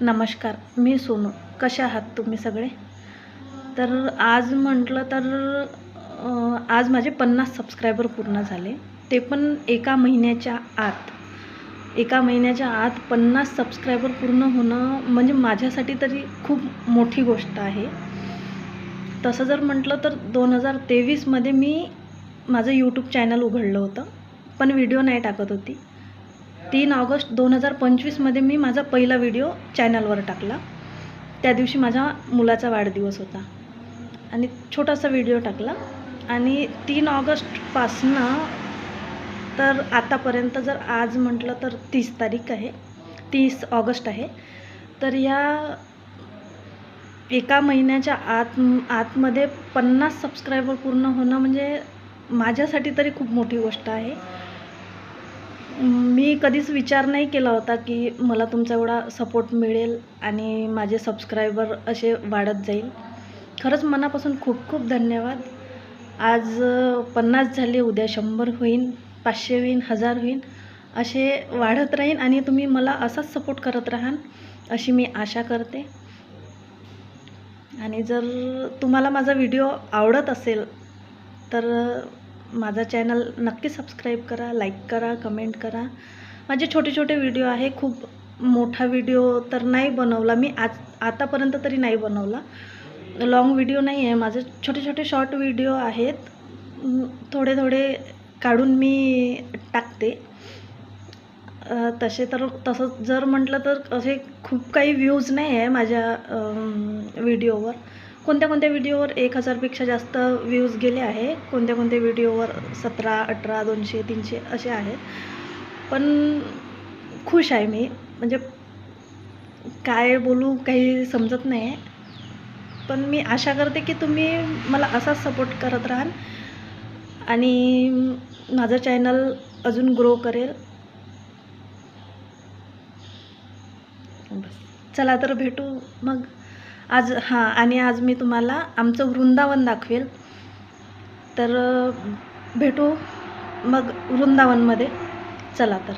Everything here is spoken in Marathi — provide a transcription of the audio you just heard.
नमस्कार, मी सोनू. कशा आहात तुम्ही सगळे? तर आज म्हटलं तर आज माझे 50 सबस्क्रायबर पूर्ण झाले. ते पण एका महिन्याच्या आत. एका महिन्याच्या आत 50 सबस्क्रायबर पूर्ण होणं म्हणजे माझ्यासाठी तरी खूप मोठी गोष्ट आहे. तसं जर म्हटलं तर 2023मध्ये मी माझं यूट्यूब चॅनल उघडलं होतं, पण व्हिडिओ नाही टाकत होती. 3 ऑगस्ट 2025मध्ये मी माझा पहिला व्हिडिओ चॅनलवर टाकला. त्या दिवशी माझ्या मुलाचा वाढदिवस होता आणि छोटासा व्हिडिओ टाकला. आणि 3 ऑगस्टपासनं तर आतापर्यंत जर आज म्हटलं तर 30 ऑगस्ट आहे. तर या एका महिन्याच्या आतमध्ये 50 सबस्क्रायबर पूर्ण होणं म्हणजे माझ्यासाठी तरी खूप मोठी गोष्ट आहे. मी कधीच विचार नाही केला होता की मला तुमचा एवढा सपोर्ट मिळेल आणि माझे सबस्क्रायबर असे वाढत जाईल. खरंच मनापासून खूप खूप धन्यवाद. आज 50 झाले, उद्या 100 होईन, 500 होईन, 1000 होईन, असे वाढत राहीन आणि तुम्ही मला असाच सपोर्ट करत राहाल अशी मी आशा करते. आणि जर तुम्हाला माझा व्हिडिओ आवडत असेल तर माझा चॅनल नक्की सबस्क्राईब करा, लाईक करा, कमेंट करा. माझे छोटे छोटे व्हिडिओ आहे, खूप मोठा व्हिडिओ तर नाही बनवला मी आतापर्यंत तरी नाही बनवला. लॉंग व्हिडिओ नाही आहे माझे, छोटे छोटे शॉर्ट व्हिडिओ आहेत. थोडे थोडे काढून मी टाकते. तसं जर म्हटलं तर असे खूप काही व्ह्यूज नाही आहे माझ्या व्हिडिओवर. कोणत्या व्हिडिओवर 1000पेक्षा जास्त व्ह्यूज गेले आहे. कोणत्या व्हिडिओवर 17, 18, 200, 300 असे आहेत. पण खुश आहे मी, म्हणजे काय बोलू काही समजत नाही आहे. पण मी आशा करते की तुम्ही मला असाच सपोर्ट करत राहाल आणि माझं चॅनल अजून ग्रो करेल. चला तर भेटू मग आज. आणि आज मी तुम्हाला आमचं वृंदावन दाखवेल. तर भेटू मग वृंदावनमध्ये. चला तर.